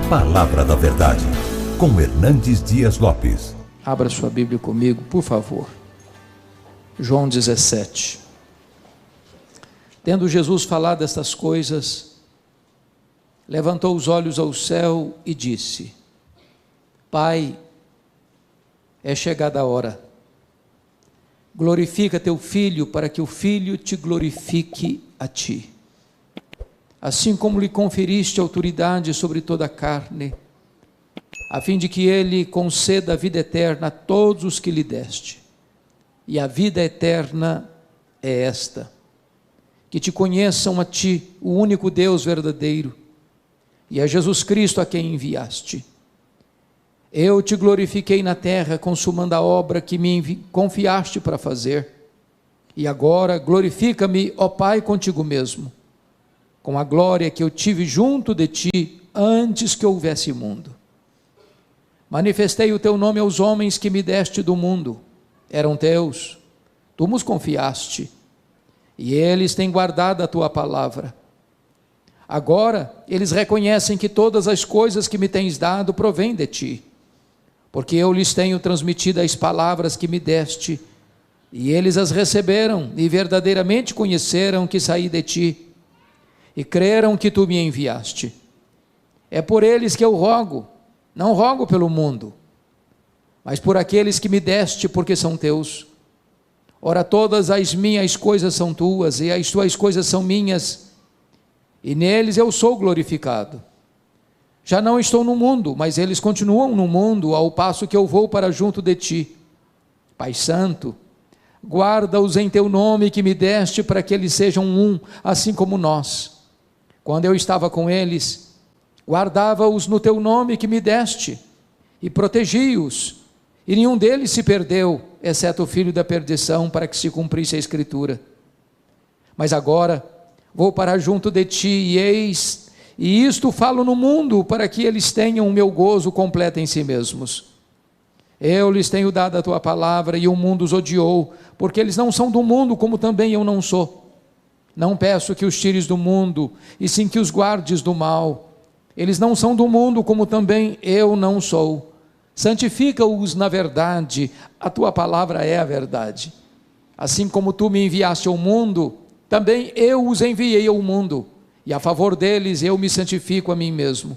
Palavra da Verdade, com Hernandes Dias Lopes. Abra sua Bíblia comigo, por favor. João 17. Tendo Jesus falado estas coisas, levantou os olhos ao céu e disse: Pai, é chegada a hora. Glorifica teu Filho, para que o Filho te glorifique a ti. Assim como lhe conferiste autoridade sobre toda a carne, a fim de que ele conceda a vida eterna a todos os que lhe deste. E a vida eterna é esta: que te conheçam a ti, o único Deus verdadeiro, e a Jesus Cristo a quem enviaste. Eu te glorifiquei na terra, consumando a obra que me confiaste para fazer. E agora glorifica-me, ó Pai, contigo mesmo, com a glória que eu tive junto de ti antes que houvesse mundo. Manifestei o teu nome aos homens que me deste do mundo. Eram teus, tu nos confiaste, e eles têm guardado a tua palavra. Agora eles reconhecem que todas as coisas que me tens dado provêm de ti, porque eu lhes tenho transmitido as palavras que me deste, e eles as receberam e verdadeiramente conheceram que saí de ti, e creram que tu me enviaste. É por eles que eu rogo, não rogo pelo mundo, mas por aqueles que me deste, porque são teus. Ora, todas as minhas coisas são tuas, e as tuas coisas são minhas, e neles eu sou glorificado. Já não estou no mundo, mas eles continuam no mundo, ao passo que eu vou para junto de ti. Pai Santo, guarda-os em teu nome que me deste, para que eles sejam um, assim como nós. Quando eu estava com eles, guardava-os no teu nome que me deste, e protegi-os, e nenhum deles se perdeu, exceto o filho da perdição, para que se cumprisse a Escritura. Mas agora vou para junto de ti, e isto falo no mundo, para que eles tenham o meu gozo completo em si mesmos. Eu lhes tenho dado a tua palavra, e o mundo os odiou, porque eles não são do mundo, como também eu não sou. Não peço que os tires do mundo, e sim que os guardes do mal. Eles não são do mundo, como também eu não sou. Santifica-os na verdade, a tua palavra é a verdade. Assim como tu me enviaste ao mundo, também eu os enviei ao mundo, e a favor deles eu me santifico a mim mesmo,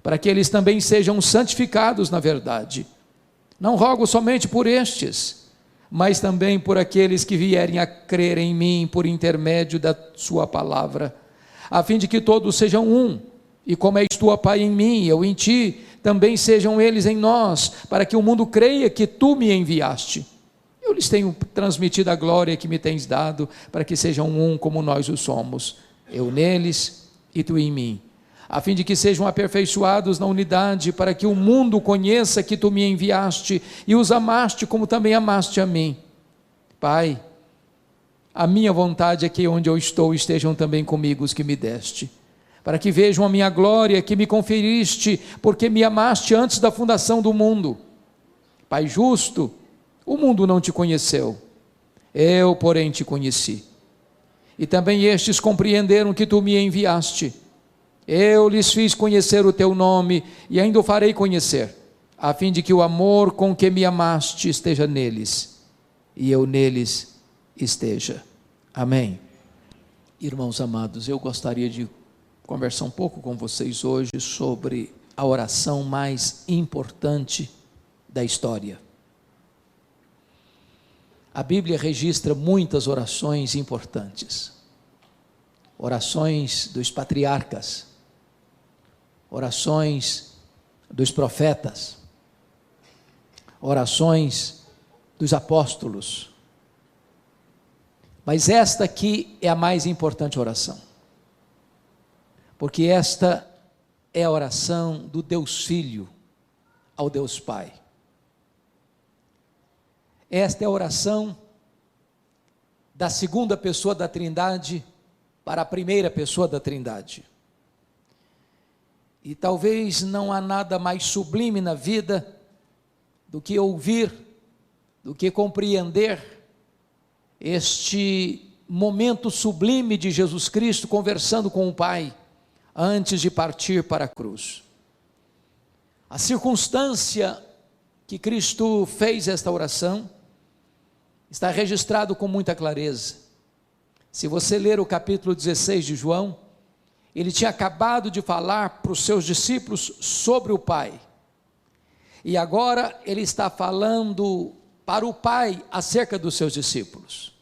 para que eles também sejam santificados na verdade. Não rogo somente por estes, mas também por aqueles que vierem a crer em mim por intermédio da sua palavra, a fim de que todos sejam um, e como és tu, ó Pai, em mim, eu em ti, também sejam eles em nós, para que o mundo creia que tu me enviaste. Eu lhes tenho transmitido a glória que me tens dado, para que sejam um como nós o somos, eu neles e tu em mim, a fim de que sejam aperfeiçoados na unidade, para que o mundo conheça que tu me enviaste e os amaste como também amaste a mim. Pai, a minha vontade é que onde eu estou estejam também comigo os que me deste, para que vejam a minha glória que me conferiste, porque me amaste antes da fundação do mundo. Pai justo, o mundo não te conheceu, eu porém te conheci, e também estes compreenderam que tu me enviaste. Eu lhes fiz conhecer o teu nome, e ainda o farei conhecer, a fim de que o amor com que me amaste esteja neles, e eu neles esteja. Amém. Irmãos amados, eu gostaria de conversar um pouco com vocês hoje sobre a oração mais importante da história. A Bíblia registra muitas orações importantes, orações dos patriarcas, orações dos profetas, orações dos apóstolos, mas esta aqui é a mais importante oração, porque esta é a oração do Deus Filho ao Deus Pai. Esta é a oração da segunda pessoa da Trindade para a primeira pessoa da Trindade. E talvez não há nada mais sublime na vida do que ouvir, do que compreender este momento sublime de Jesus Cristo conversando com o Pai, antes de partir para a cruz. A circunstância que Cristo fez esta oração está registrado com muita clareza. Se você ler o capítulo 16 de João, ele tinha acabado de falar para os seus discípulos sobre o Pai, e agora ele está falando para o Pai acerca dos seus discípulos.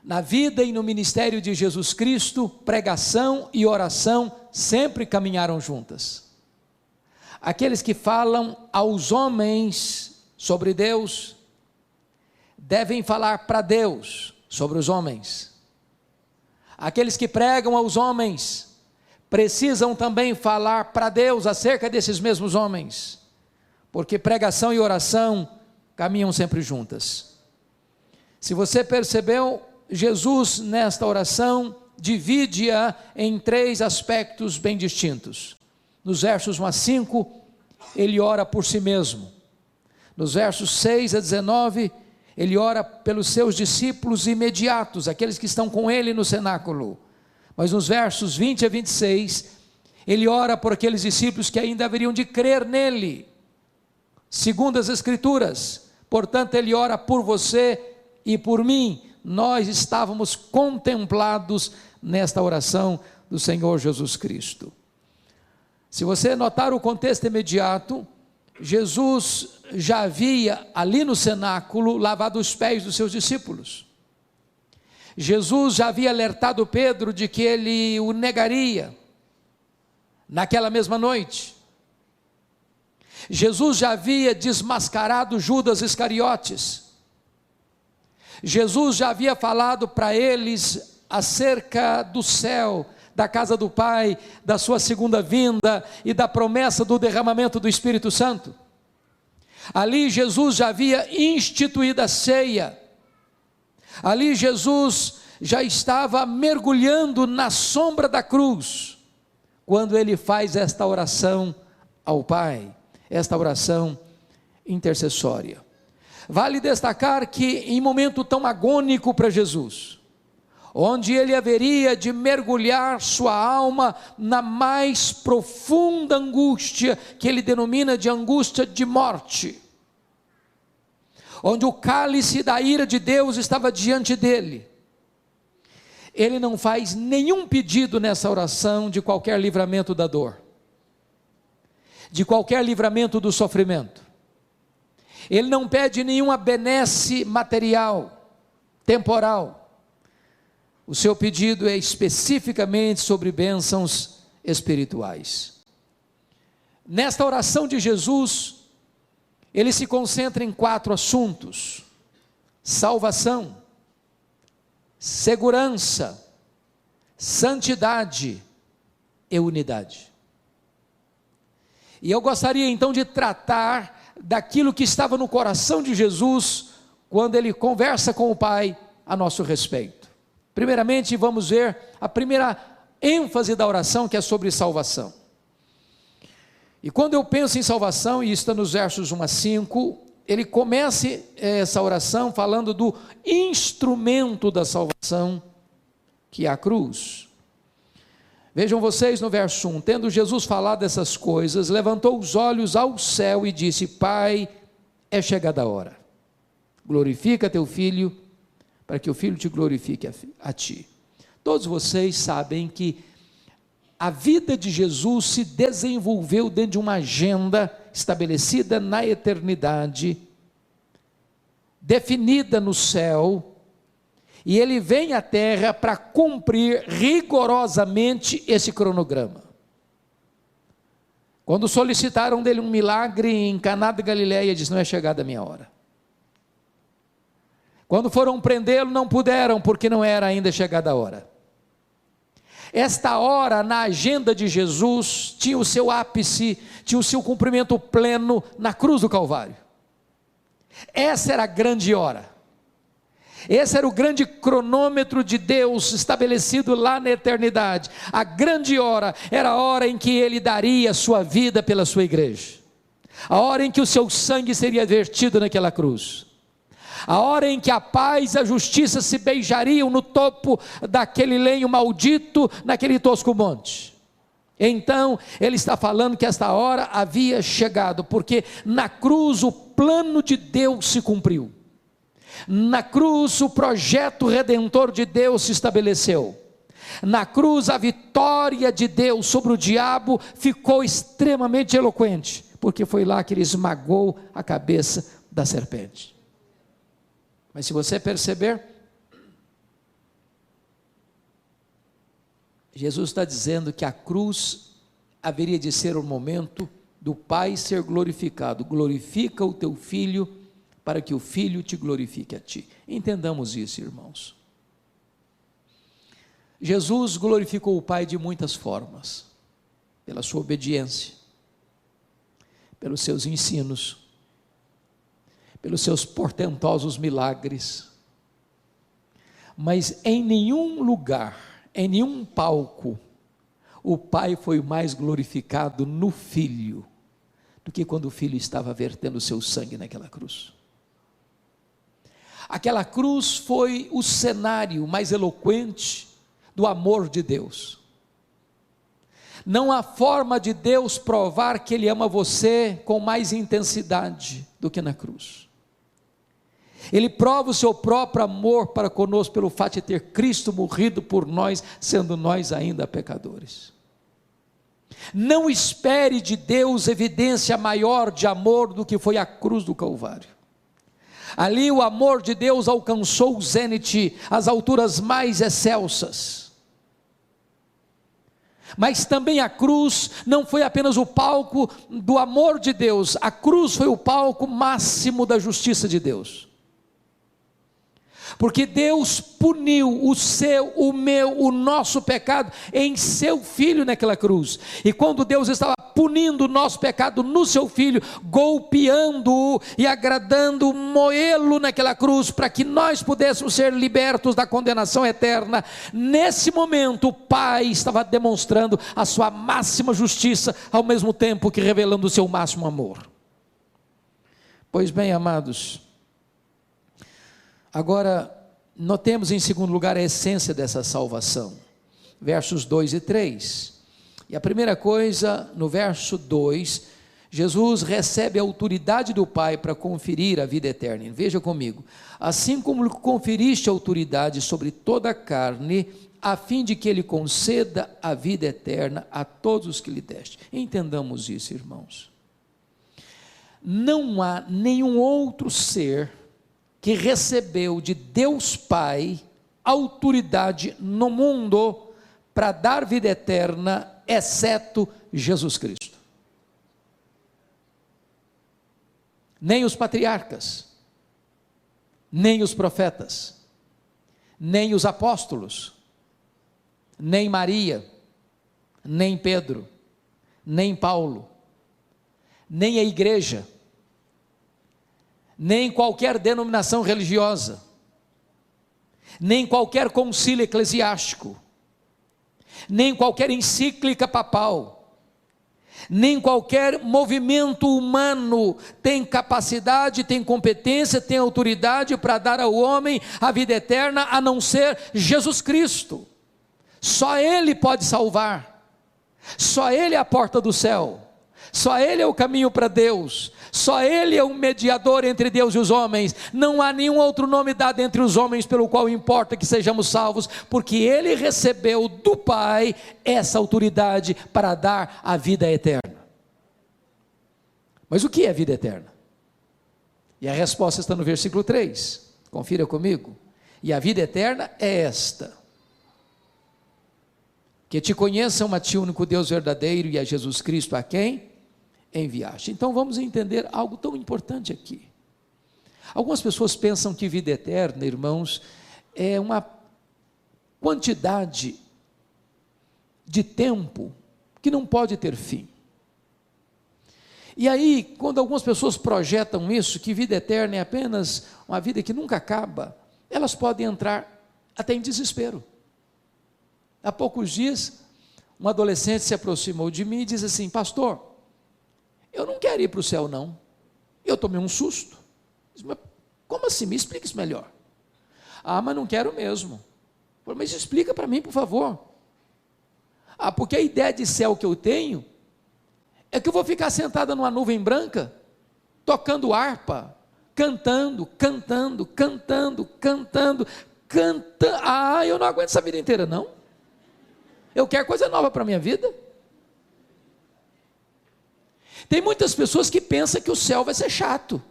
Na vida e no ministério de Jesus Cristo, pregação e oração sempre caminharam juntas. Aqueles que falam aos homens sobre Deus, devem falar para Deus sobre os homens. Aqueles que pregam aos homens, precisam também falar para Deus acerca desses mesmos homens, porque pregação e oração caminham sempre juntas. Se você percebeu, Jesus nesta oração divide-a em 3 aspectos bem distintos. Nos versos 1 a 5, ele ora por si mesmo. Nos versos 6 a 19, ele ora pelos seus discípulos imediatos, aqueles que estão com ele no cenáculo. Mas nos versos 20 a 26, ele ora por aqueles discípulos que ainda haveriam de crer nele, segundo as Escrituras. Portanto, ele ora por você e por mim. Nós estávamos contemplados nesta oração do Senhor Jesus Cristo. Se você notar o contexto imediato, Jesus já havia ali no cenáculo lavado os pés dos seus discípulos. Jesus já havia alertado Pedro de que ele o negaria naquela mesma noite. Jesus já havia desmascarado Judas Iscariotes. Jesus já havia falado para eles acerca do céu, da casa do Pai, da sua segunda vinda e da promessa do derramamento do Espírito Santo. Ali Jesus já havia instituído a ceia. Ali Jesus já estava mergulhando na sombra da cruz, quando ele faz esta oração ao Pai, esta oração intercessória. Vale destacar que em momento tão agônico para Jesus, onde ele haveria de mergulhar sua alma na mais profunda angústia, que ele denomina de angústia de morte, onde o cálice da ira de Deus estava diante dele, ele não faz nenhum pedido nessa oração de qualquer livramento da dor, de qualquer livramento do sofrimento. Ele não pede nenhuma benesse material, temporal. O seu pedido é especificamente sobre bênçãos espirituais. Nesta oração de Jesus, ele se concentra em 4 assuntos: salvação, segurança, santidade e unidade. E eu gostaria então de tratar daquilo que estava no coração de Jesus, quando ele conversa com o Pai a nosso respeito. Primeiramente, vamos ver a primeira ênfase da oração, que é sobre salvação. E quando eu penso em salvação, e está nos versos 1 a 5, ele começa essa oração falando do instrumento da salvação, que é a cruz. Vejam vocês no verso 1, tendo Jesus falado essas coisas, levantou os olhos ao céu e disse: Pai, é chegada a hora, glorifica teu Filho, para que o Filho te glorifique a ti. Todos vocês sabem que a vida de Jesus se desenvolveu dentro de uma agenda estabelecida na eternidade, definida no céu, e ele vem à terra para cumprir rigorosamente esse cronograma. Quando solicitaram dele um milagre em Caná da Galileia, ele disse: não é chegada a minha hora. Quando foram prendê-lo, não puderam, porque não era ainda chegada a hora. Esta hora na agenda de Jesus tinha o seu ápice, tinha o seu cumprimento pleno na cruz do Calvário. Essa era a grande hora. Esse era o grande cronômetro de Deus estabelecido lá na eternidade. A grande hora era a hora em que ele daria a sua vida pela sua igreja, a hora em que o seu sangue seria vertido naquela cruz, a hora em que a paz e a justiça se beijariam no topo daquele lenho maldito, naquele tosco monte. Então, ele está falando que esta hora havia chegado, porque na cruz o plano de Deus se cumpriu. Na cruz o projeto redentor de Deus se estabeleceu. Na cruz a vitória de Deus sobre o diabo ficou extremamente eloquente, porque foi lá que ele esmagou a cabeça da serpente. Mas se você perceber, Jesus está dizendo que a cruz haveria de ser o momento do Pai ser glorificado. Glorifica o teu Filho, para que o Filho te glorifique a ti. Entendamos isso, irmãos. Jesus glorificou o Pai de muitas formas, pela sua obediência, pelos seus ensinos, pelos seus portentosos milagres, mas em nenhum lugar, em nenhum palco, o Pai foi mais glorificado no Filho, do que quando o Filho estava vertendo o seu sangue naquela cruz. Aquela cruz foi o cenário mais eloquente do amor de Deus. Não há forma de Deus provar que Ele ama você com mais intensidade do que na cruz. Ele prova o seu próprio amor para conosco pelo fato de ter Cristo morrido por nós, sendo nós ainda pecadores. Não espere de Deus evidência maior de amor do que foi a cruz do Calvário. Ali o amor de Deus alcançou o zênite, as alturas mais excelsas. Mas também a cruz não foi apenas o palco do amor de Deus, a cruz foi o palco máximo da justiça de Deus. Porque Deus puniu o seu, o meu, o nosso pecado em seu Filho naquela cruz. E quando Deus estava punindo o nosso pecado no seu Filho, golpeando-o e agradando moê-lo naquela cruz, para que nós pudéssemos ser libertos da condenação eterna, nesse momento o Pai estava demonstrando a sua máxima justiça, ao mesmo tempo que revelando o seu máximo amor. Pois bem, amados, agora, notemos em segundo lugar a essência dessa salvação, versos 2 e 3, e a primeira coisa, no verso 2, Jesus recebe a autoridade do Pai para conferir a vida eterna. Veja comigo, assim como conferiste autoridade sobre toda a carne, a fim de que Ele conceda a vida eterna a todos os que lhe deste. Entendamos isso, irmãos. Não há nenhum outro ser que recebeu de Deus Pai autoridade no mundo para dar vida eterna, exceto Jesus Cristo. Nem os patriarcas, nem os profetas, nem os apóstolos, nem Maria, nem Pedro, nem Paulo, nem a igreja, nem qualquer denominação religiosa, nem qualquer concílio eclesiástico, nem qualquer encíclica papal, nem qualquer movimento humano tem capacidade, tem competência, tem autoridade para dar ao homem a vida eterna, a não ser Jesus Cristo. Só Ele pode salvar, só Ele é a porta do céu, só Ele é o caminho para Deus, só Ele é o mediador entre Deus e os homens. Não há nenhum outro nome dado entre os homens pelo qual importa que sejamos salvos, porque Ele recebeu do Pai essa autoridade para dar a vida eterna. Mas o que é a vida eterna? E a resposta está no versículo 3, confira comigo. E a vida eterna é esta: que te conheçam a ti, único Deus verdadeiro, e a Jesus Cristo a quem enviaste. Então vamos entender algo tão importante aqui. Algumas pessoas pensam que vida eterna, irmãos, é uma quantidade de tempo que não pode ter fim. E aí, quando algumas pessoas projetam isso, que vida eterna é apenas uma vida que nunca acaba, elas podem entrar até em desespero. Há poucos dias, um adolescente se aproximou de mim e disse assim: pastor, eu não quero ir para o céu não, eu tomei um susto. Mas como assim? Me explica isso melhor. Ah, mas não quero mesmo. Falei, mas explica para mim, por favor. porque a ideia de céu que eu tenho é que eu vou ficar sentada numa nuvem branca, tocando harpa, cantando. Eu não aguento essa vida inteira, não. Eu quero coisa nova para a minha vida. Tem muitas pessoas que pensam que o céu vai ser chato,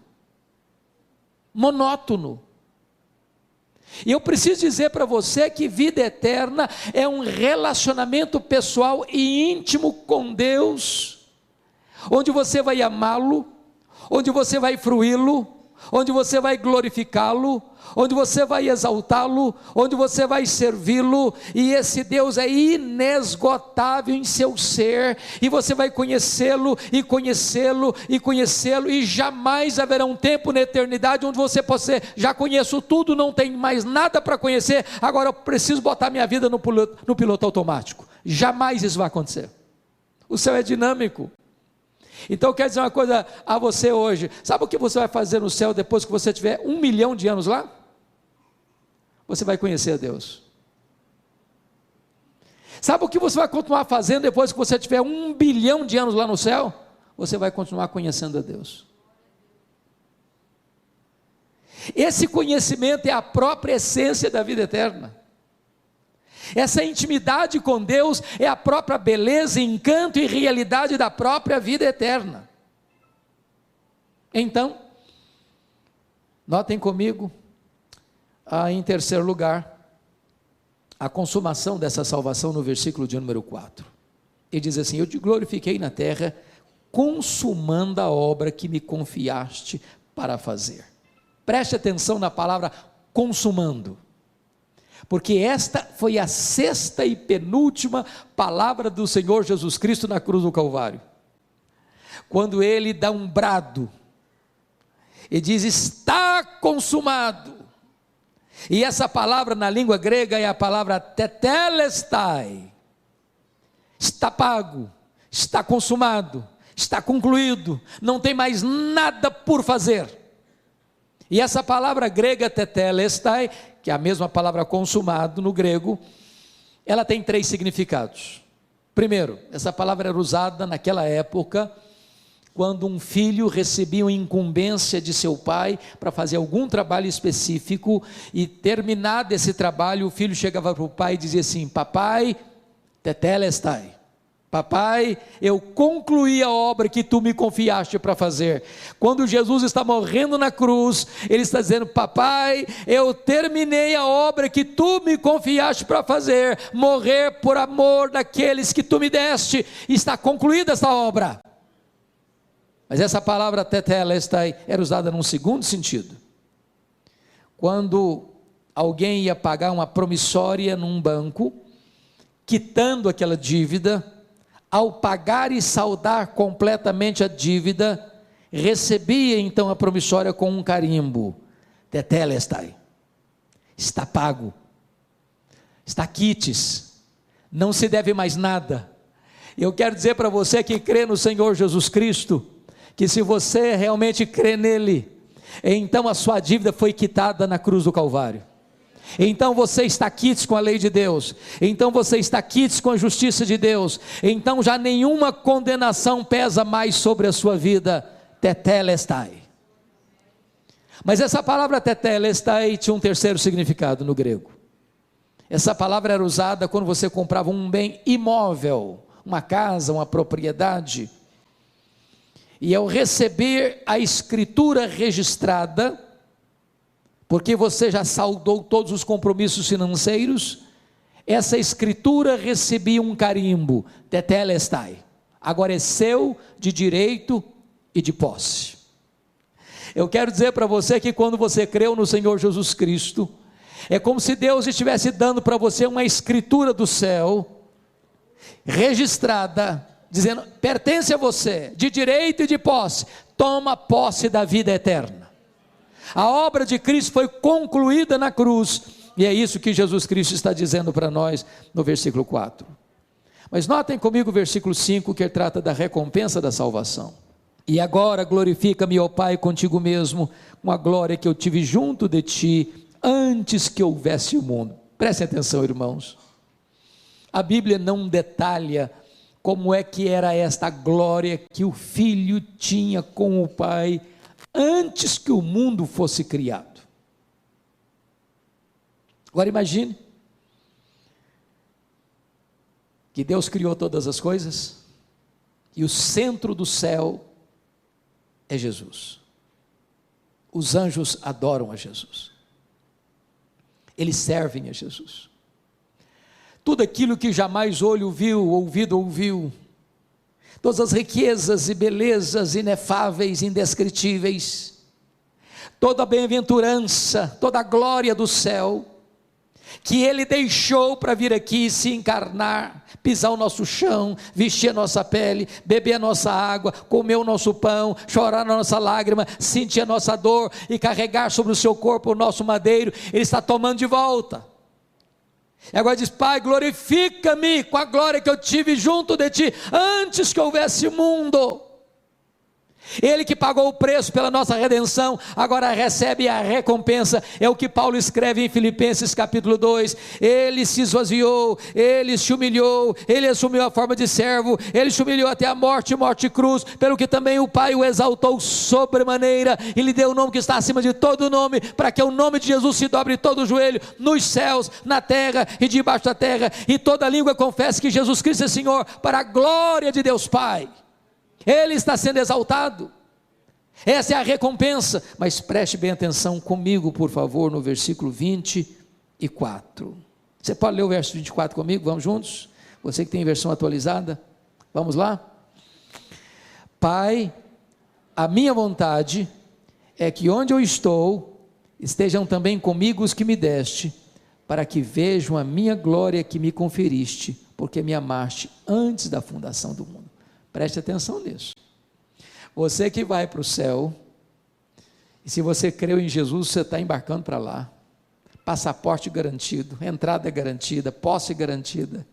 monótono. E eu preciso dizer para você que vida eterna é um relacionamento pessoal e íntimo com Deus, onde você vai amá-lo, onde você vai fruí-lo, onde você vai glorificá-lo, onde você vai exaltá-lo, onde você vai servi-lo, e esse Deus é inesgotável em seu ser, e você vai conhecê-lo, e jamais haverá um tempo na eternidade onde você possa dizer, já conheço tudo, não tem mais nada para conhecer, agora eu preciso botar minha vida no piloto automático. Jamais isso vai acontecer. O céu é dinâmico. Então eu quero dizer uma coisa a você hoje, sabe o que você vai fazer no céu depois que você tiver 1 milhão de anos lá? Você vai conhecer a Deus. Sabe o que você vai continuar fazendo depois que você tiver 1 bilhão de anos lá no céu? Você vai continuar conhecendo a Deus. Esse conhecimento é a própria essência da vida eterna. Essa intimidade com Deus é a própria beleza, encanto e realidade da própria vida eterna. Então, notem comigo, em terceiro lugar, a consumação dessa salvação no versículo de número 4. Ele diz assim: eu te glorifiquei na terra, consumando a obra que me confiaste para fazer. Preste atenção na palavra consumando, porque esta foi a sexta e penúltima palavra do Senhor Jesus Cristo na cruz do Calvário, quando ele dá um brado, e diz: está consumado. E essa palavra na língua grega é a palavra tetelestai, está pago, está consumado, está concluído, não tem mais nada por fazer. E essa palavra grega tetelestai, que é a mesma palavra consumado no grego, ela tem 3 significados. Primeiro, essa palavra era usada naquela época, quando um filho recebia uma incumbência de seu pai para fazer algum trabalho específico, e terminado esse trabalho, o filho chegava para o pai e dizia assim: papai, tetelestai, papai, eu concluí a obra que tu me confiaste para fazer. Quando Jesus está morrendo na cruz, ele está dizendo: papai, eu terminei a obra que tu me confiaste para fazer, morrer por amor daqueles que tu me deste, está concluída essa obra. Mas essa palavra tetelestai era usada num segundo sentido. Quando alguém ia pagar uma promissória num banco, quitando aquela dívida, ao pagar e saldar completamente a dívida, recebia então a promissória com um carimbo: tetelestai, está pago, está quites, não se deve mais nada. Eu quero dizer para você que crê no Senhor Jesus Cristo, que se você realmente crê nele, então a sua dívida foi quitada na cruz do Calvário. Então você está quites com a lei de Deus, então você está quites com a justiça de Deus, então já nenhuma condenação pesa mais sobre a sua vida. Tetelestai. Mas essa palavra tetelestai tinha um terceiro significado no grego. Essa palavra era usada quando você comprava um bem imóvel, uma casa, uma propriedade, e ao receber a escritura registrada, porque você já saldou todos os compromissos financeiros, essa escritura recebia um carimbo: tetelestai, agora é seu de direito e de posse. Eu quero dizer para você que quando você creu no Senhor Jesus Cristo, é como se Deus estivesse dando para você uma escritura do céu, registrada, dizendo: pertence a você, de direito e de posse, toma posse da vida eterna. A obra de Cristo foi concluída na cruz, e é isso que Jesus Cristo está dizendo para nós no versículo 4. Mas notem comigo o versículo 5, que trata da recompensa da salvação. E agora glorifica-me, ó Pai, contigo mesmo, com a glória que eu tive junto de ti, antes que houvesse o mundo. Prestem atenção, irmãos. A Bíblia não detalha como é que era esta glória que o Filho tinha com o Pai antes que o mundo fosse criado. Agora imagine que Deus criou todas as coisas e o centro do céu é Jesus. Os anjos adoram a Jesus, eles servem a Jesus. Tudo aquilo que jamais olho viu, ouvido ouviu, todas as riquezas e belezas inefáveis, indescritíveis, toda a bem-aventurança, toda a glória do céu, que Ele deixou para vir aqui se encarnar, pisar o nosso chão, vestir a nossa pele, beber a nossa água, comer o nosso pão, chorar a nossa lágrima, sentir a nossa dor e carregar sobre o seu corpo o nosso madeiro, Ele está tomando de volta. E agora diz: Pai, glorifica-me com a glória que eu tive junto de Ti, antes que houvesse mundo. Ele que pagou o preço pela nossa redenção, agora recebe a recompensa. É o que Paulo escreve em Filipenses capítulo 2, ele se esvaziou, ele se humilhou, ele assumiu a forma de servo, ele se humilhou até a morte, morte e cruz, pelo que também o Pai o exaltou sobremaneira, e lhe deu o nome que está acima de todo nome, para que o nome de Jesus se dobre todo o joelho, nos céus, na terra e debaixo da terra, e toda língua confesse que Jesus Cristo é Senhor, para a glória de Deus Pai. Ele está sendo exaltado, essa é a recompensa. Mas preste bem atenção comigo, por favor, no versículo 24. Você pode ler o verso 24 comigo? Vamos juntos? Você que tem versão atualizada, vamos lá? Pai, a minha vontade é que onde eu estou, estejam também comigo os que me deste, para que vejam a minha glória que me conferiste, porque me amaste antes da fundação do mundo. Preste atenção nisso. Você que vai para o céu, e se você creu em Jesus, você está embarcando para lá, passaporte garantido, entrada garantida, posse garantida,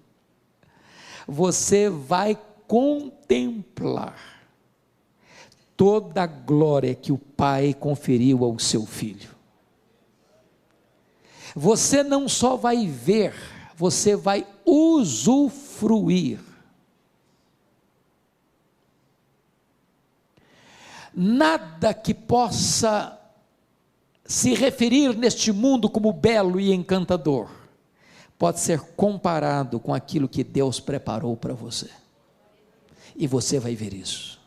você vai contemplar toda a glória que o Pai conferiu ao seu Filho. Você não só vai ver, você vai usufruir. Nada que possa se referir neste mundo como belo e encantador pode ser comparado com aquilo que Deus preparou para você. E você vai ver isso,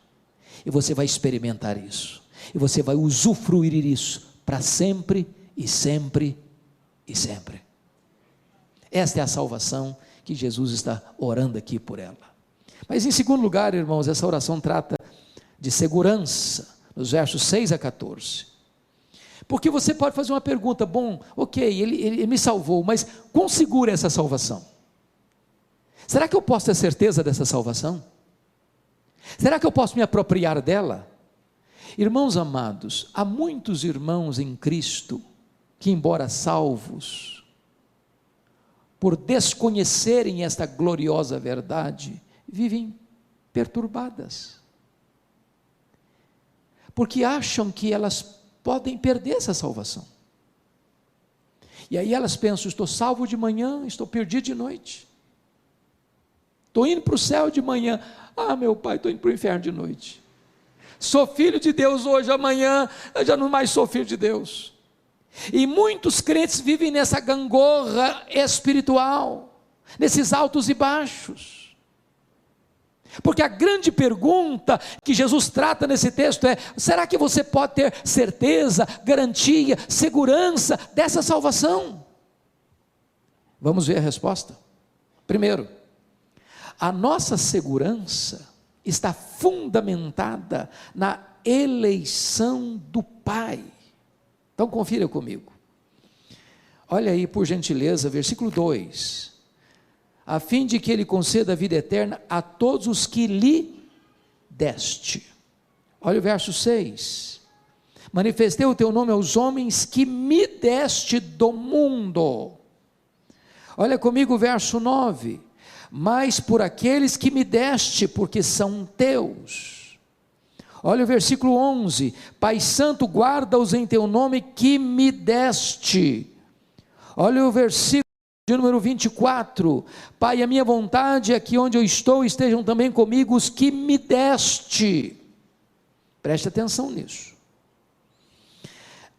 e você vai experimentar isso, e você vai usufruir isso para sempre e sempre e sempre. Esta é a salvação que Jesus está orando aqui por ela. Mas em segundo lugar, irmãos, essa oração trata de segurança, nos versos 6 a 14, porque você pode fazer uma pergunta: bom, ok, ele me salvou, mas quão segura é essa salvação? Será que eu posso ter certeza dessa salvação? Será que eu posso me apropriar dela? Irmãos amados, há muitos irmãos em Cristo, que embora salvos, por desconhecerem esta gloriosa verdade, vivem perturbadas, porque acham que elas podem perder essa salvação, e aí elas pensam: estou salvo de manhã, estou perdido de noite, estou indo para o céu de manhã, meu pai, estou indo para o inferno de noite, sou filho de Deus hoje, amanhã eu já não mais sou filho de Deus. E muitos crentes vivem nessa gangorra espiritual, nesses altos e baixos, porque a grande pergunta que Jesus trata nesse texto é: será que você pode ter certeza, garantia, segurança dessa salvação? Vamos ver a resposta. Primeiro, a nossa segurança está fundamentada na eleição do Pai. Então confira comigo, olha aí por gentileza, versículo 2, a fim de que Ele conceda a vida eterna a todos os que lhe deste. Olha o verso 6, manifestei o teu nome aos homens que me deste do mundo. Olha comigo o verso 9, mas por aqueles que me deste, porque são teus. Olha o versículo 11, Pai Santo, guarda-os em teu nome que me deste. Olha o versículo De número 24, Pai, a minha vontade é que onde eu estou estejam também comigo os que me deste. Preste atenção nisso.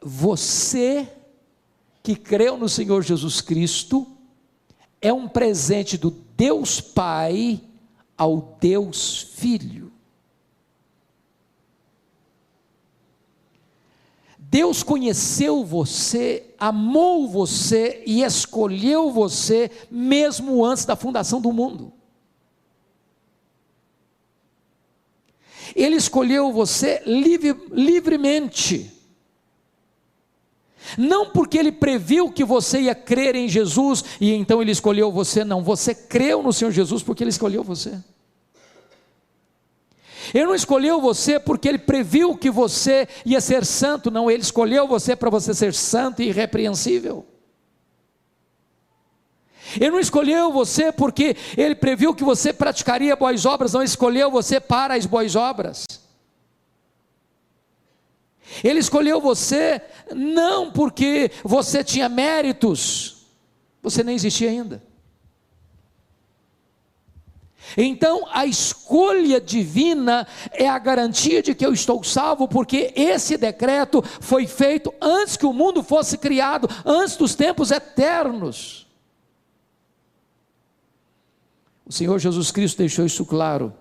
Você que creu no Senhor Jesus Cristo é um presente do Deus Pai ao Deus Filho. Deus conheceu você, amou você e escolheu você mesmo antes da fundação do mundo. Ele escolheu você livremente. Não porque Ele previu que você ia crer em Jesus e então Ele escolheu você, não. Você creu no Senhor Jesus porque Ele escolheu você. Ele não escolheu você porque Ele previu que você ia ser santo, não. Ele escolheu você para você ser santo e irrepreensível. Ele não escolheu você porque Ele previu que você praticaria boas obras, não. Ele escolheu você para as boas obras. Ele escolheu você não porque você tinha méritos, você nem existia ainda. Então a escolha divina é a garantia de que eu estou salvo, porque esse decreto foi feito antes que o mundo fosse criado, antes dos tempos eternos. O Senhor Jesus Cristo deixou isso claro,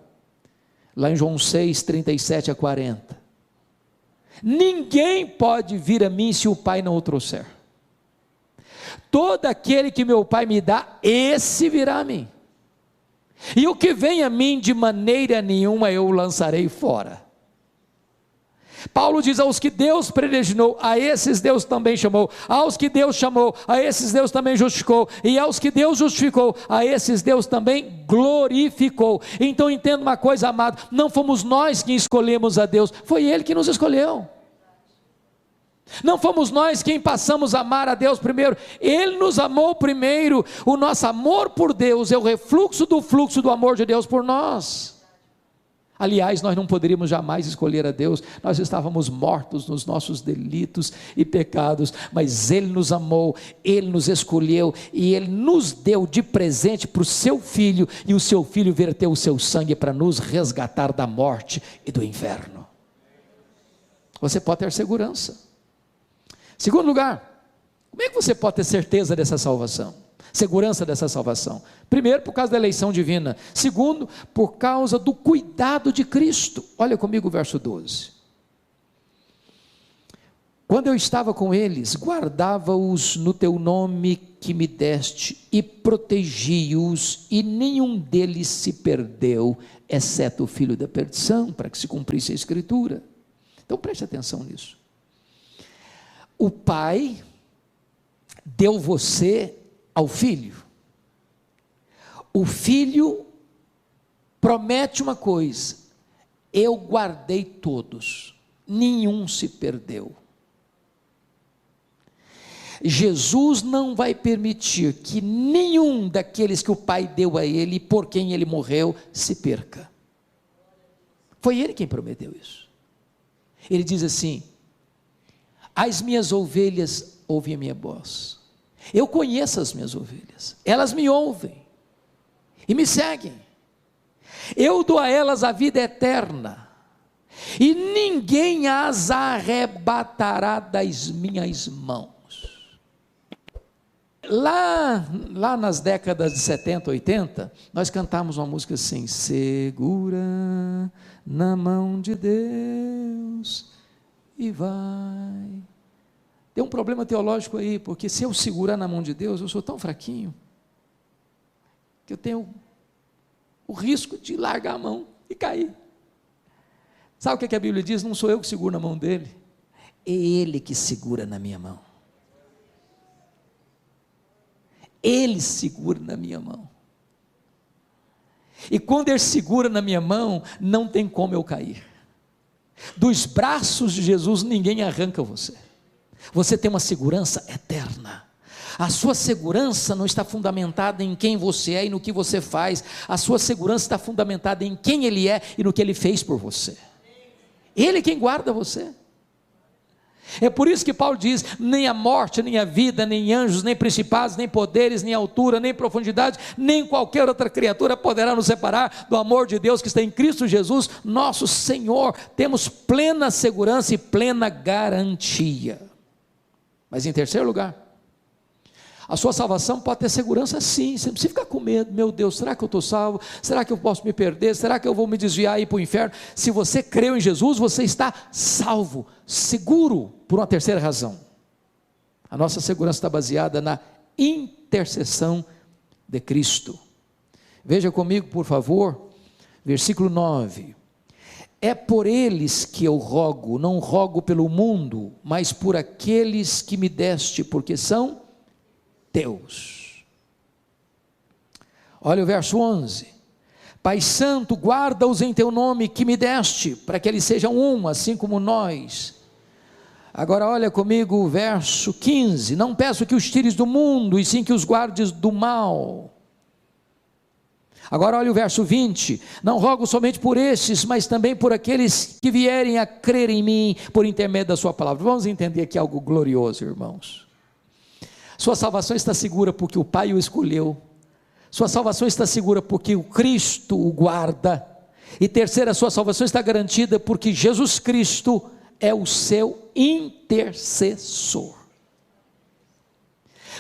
lá em João 6, 37 a 40. Ninguém pode vir a mim se o Pai não o trouxer. Todo aquele que meu Pai me dá, esse virá a mim. E o que vem a mim de maneira nenhuma eu o lançarei fora. Paulo diz: aos que Deus predestinou, a esses Deus também chamou. Aos que Deus chamou, a esses Deus também justificou. E aos que Deus justificou, a esses Deus também glorificou. Então entenda uma coisa, amado, não fomos nós que escolhemos a Deus, foi Ele que nos escolheu. Não fomos nós quem passamos a amar a Deus primeiro, Ele nos amou primeiro. O nosso amor por Deus é o refluxo do fluxo do amor de Deus por nós. Aliás, nós não poderíamos jamais escolher a Deus, nós estávamos mortos nos nossos delitos e pecados, mas Ele nos amou, Ele nos escolheu e Ele nos deu de presente para o seu Filho, e o seu Filho verteu o seu sangue para nos resgatar da morte e do inferno. Você pode ter segurança. Segundo lugar, como é que você pode ter certeza dessa salvação? Segurança dessa salvação? Primeiro, por causa da eleição divina. Segundo, por causa do cuidado de Cristo. Olha comigo o verso 12. Quando eu estava com eles, guardava-os no teu nome que me deste, e protegi-os, e nenhum deles se perdeu, exceto o filho da perdição, para que se cumprisse a Escritura. Então preste atenção nisso. O Pai deu você ao Filho. O Filho promete uma coisa: eu guardei todos, nenhum se perdeu. Jesus não vai permitir que nenhum daqueles que o Pai deu a Ele, por quem Ele morreu, se perca. Foi Ele quem prometeu isso. Ele diz assim: as minhas ovelhas ouvem a minha voz. Eu conheço as minhas ovelhas, elas me ouvem e me seguem. Eu dou a elas a vida eterna, e ninguém as arrebatará das minhas mãos. Lá nas décadas de 70, 80, nós cantávamos uma música assim: segura na mão de Deus e vai. Tem um problema teológico aí, porque se eu segurar na mão de Deus, eu sou tão fraquinho, que eu tenho o risco de largar a mão e cair. Sabe o que a Bíblia diz? Não sou eu que seguro na mão dele, é Ele que segura na minha mão. Ele segura na minha mão. E quando Ele segura na minha mão, não tem como eu cair. Dos braços de Jesus ninguém arranca você. Você tem uma segurança eterna. A sua segurança não está fundamentada em quem você é e no que você faz. A sua segurança está fundamentada em quem Ele é e no que Ele fez por você. Ele é quem guarda você. É por isso que Paulo diz: nem a morte, nem a vida, nem anjos, nem principados, nem poderes, nem altura, nem profundidade, nem qualquer outra criatura poderá nos separar do amor de Deus que está em Cristo Jesus, nosso Senhor. Temos plena segurança e plena garantia. Mas em terceiro lugar, a sua salvação pode ter segurança sim, você não precisa ficar com medo. Meu Deus, será que eu estou salvo? Será que eu posso me perder? Será que eu vou me desviar e ir para o inferno? Se você creu em Jesus, você está salvo, seguro, por uma terceira razão. A nossa segurança está baseada na intercessão de Cristo. Veja comigo, por favor, versículo 9. É por eles que eu rogo, não rogo pelo mundo, mas por aqueles que me deste, porque são teus. Olha o verso 11: Pai Santo, guarda-os em teu nome que me deste, para que eles sejam um, assim como nós. Agora olha comigo o verso 15: Não peço que os tires do mundo, e sim que os guardes do mal. Agora olha o verso 20: Não rogo somente por estes, mas também por aqueles que vierem a crer em mim, por intermédio da sua palavra. Vamos entender aqui algo glorioso, irmãos. Sua salvação está segura porque o Pai o escolheu. Sua salvação está segura porque o Cristo o guarda. E terceira, sua salvação está garantida porque Jesus Cristo é o seu intercessor.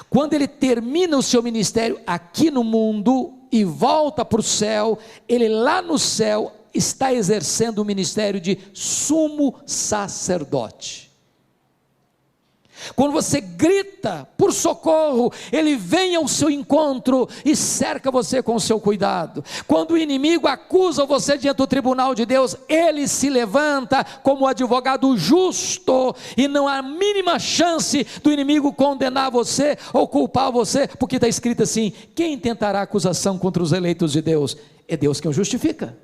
Quando ele termina o seu ministério aqui no mundo e volta para o céu, ele lá no céu está exercendo o ministério de sumo sacerdote. Quando você grita por socorro, ele vem ao seu encontro e cerca você com o seu cuidado. Quando o inimigo acusa você diante do tribunal de Deus, ele se levanta como advogado justo, e não há a mínima chance do inimigo condenar você ou culpar você, porque está escrito assim: quem tentará acusação contra os eleitos de Deus? É Deus quem o justifica.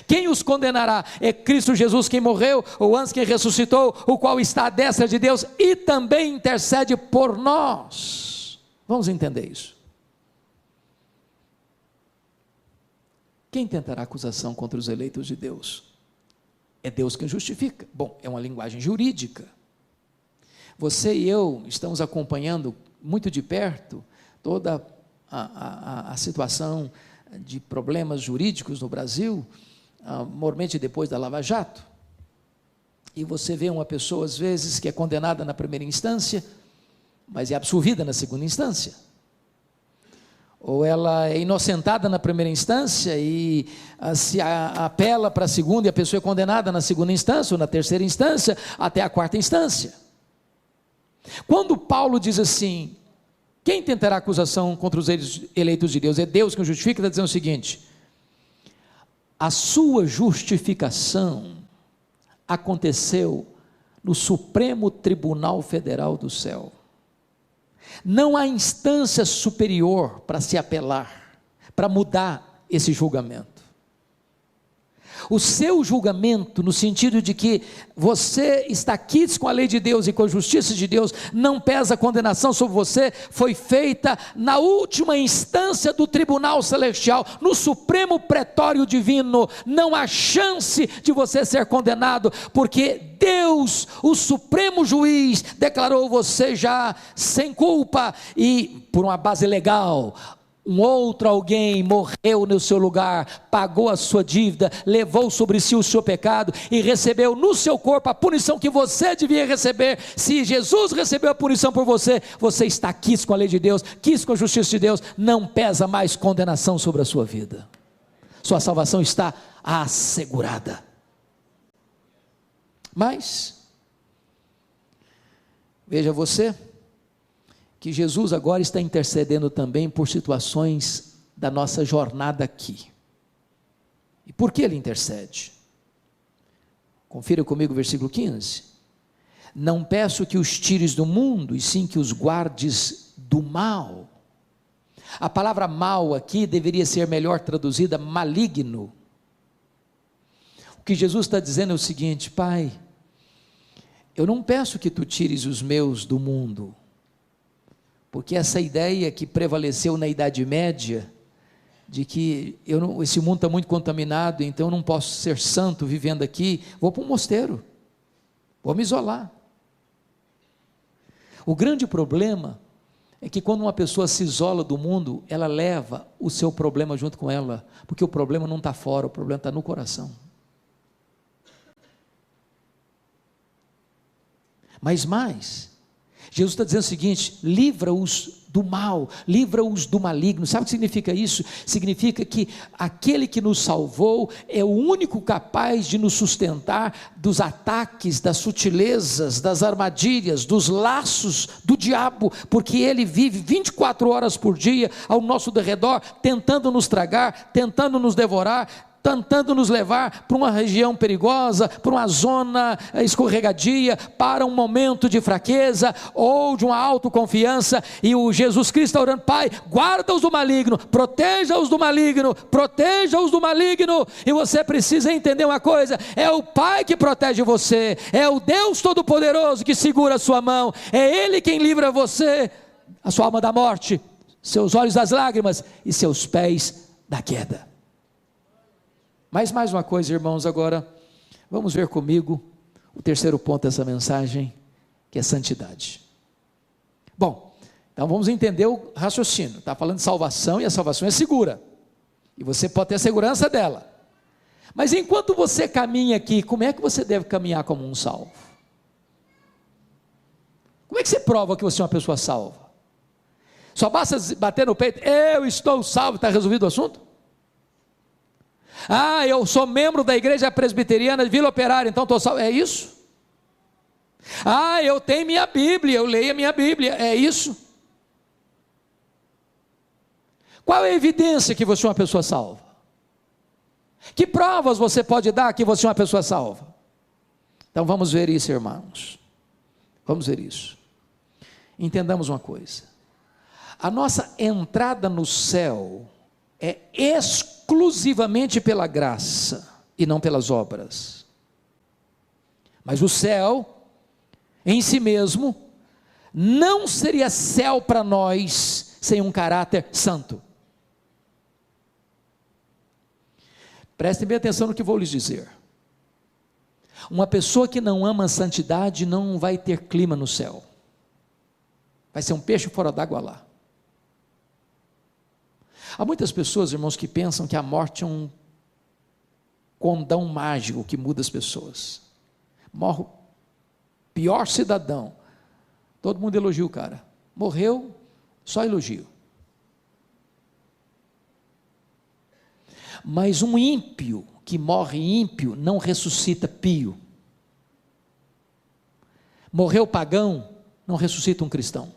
Quem os condenará? É Cristo Jesus, quem morreu, ou antes quem ressuscitou, o qual está à destra de Deus e também intercede por nós. Vamos entender isso. Quem tentará acusação contra os eleitos de Deus? É Deus quem justifica. Bom, é uma linguagem jurídica. Você e eu estamos acompanhando muito de perto toda a situação de problemas jurídicos no Brasil, mormente depois da Lava Jato. E você vê uma pessoa às vezes que é condenada na primeira instância, mas é absolvida na segunda instância, ou ela é inocentada na primeira instância e se apela para a segunda, e a pessoa é condenada na segunda instância ou na terceira instância até a quarta instância. Quando Paulo diz assim: quem tentará acusação contra os eleitos de Deus? É Deus que o justifica. Está dizendo o seguinte: a sua justificação aconteceu no Supremo Tribunal Federal do céu. Não há instância superior para se apelar, para mudar esse julgamento. O seu julgamento, no sentido de que você está quites com a lei de Deus e com a justiça de Deus, não pesa a condenação sobre você, foi feita na última instância do tribunal celestial, no supremo pretório divino. Não há chance de você ser condenado, porque Deus, o supremo juiz, declarou você já sem culpa, e por uma base legal, um outro alguém morreu no seu lugar, pagou a sua dívida, levou sobre si o seu pecado e recebeu no seu corpo a punição que você devia receber. Se Jesus recebeu a punição por você, você está quis com a lei de Deus, quis com a justiça de Deus, não pesa mais condenação sobre a sua vida. Sua salvação está assegurada. Mas veja você que Jesus agora está intercedendo também por situações da nossa jornada aqui. E por que ele intercede? Confira comigo o versículo 15. Não peço que os tires do mundo, e sim que os guardes do mal. A palavra mal aqui deveria ser melhor traduzida maligno. O que Jesus está dizendo é o seguinte: Pai, eu não peço que tu tires os meus do mundo, porque essa ideia que prevaleceu na Idade Média, de que esse mundo está muito contaminado, então eu não posso ser santo vivendo aqui, vou para um mosteiro, vou me isolar. O grande problema é que quando uma pessoa se isola do mundo, ela leva o seu problema junto com ela, porque o problema não está fora, o problema está no coração. Mas mais, Jesus está dizendo o seguinte: livra-os do mal, livra-os do maligno. Sabe o que significa isso? Significa que aquele que nos salvou é o único capaz de nos sustentar dos ataques, das sutilezas, das armadilhas, dos laços do diabo, porque ele vive 24 horas por dia ao nosso derredor, tentando nos tragar, tentando nos devorar, tentando nos levar para uma região perigosa, para uma zona escorregadia, para um momento de fraqueza ou de uma autoconfiança. E o Jesus Cristo está orando: Pai, guarda-os do maligno, proteja-os do maligno, proteja-os do maligno. E você precisa entender uma coisa: é o Pai que protege você, é o Deus Todo-Poderoso que segura a sua mão, é Ele quem livra você, a sua alma da morte, seus olhos das lágrimas e seus pés da queda. Mas mais uma coisa, irmãos, agora vamos ver comigo o terceiro ponto dessa mensagem, que é santidade. Bom, então vamos entender o raciocínio. Está falando de salvação, e a salvação é segura, e você pode ter segurança dela. Mas enquanto você caminha aqui, como é que você deve caminhar como um salvo? Como é que você prova que você é uma pessoa salva? Só basta bater no peito: eu estou salvo, está resolvido o assunto? Ah, eu sou membro da igreja presbiteriana de Vila Operária, então estou salvo. É isso? Ah, eu tenho minha Bíblia, eu leio a minha Bíblia. É isso? Qual é a evidência que você é uma pessoa salva? Que provas você pode dar que você é uma pessoa salva? Então vamos ver isso, irmãos. Vamos ver isso. Entendamos uma coisa: a nossa entrada no céu é exclusivamente pela graça e não pelas obras. Mas o céu em si mesmo não seria céu para nós sem um caráter santo. Prestem bem atenção no que vou lhes dizer. Uma pessoa que não ama a santidade não vai ter clima no céu. Vai ser um peixe fora d'água lá. Há muitas pessoas, irmãos, que pensam que a morte é um condão mágico que muda as pessoas. Morre o pior cidadão, todo mundo elogia o cara. Morreu, só elogio. Mas um ímpio que morre ímpio não ressuscita pio. Morreu pagão, não ressuscita um cristão.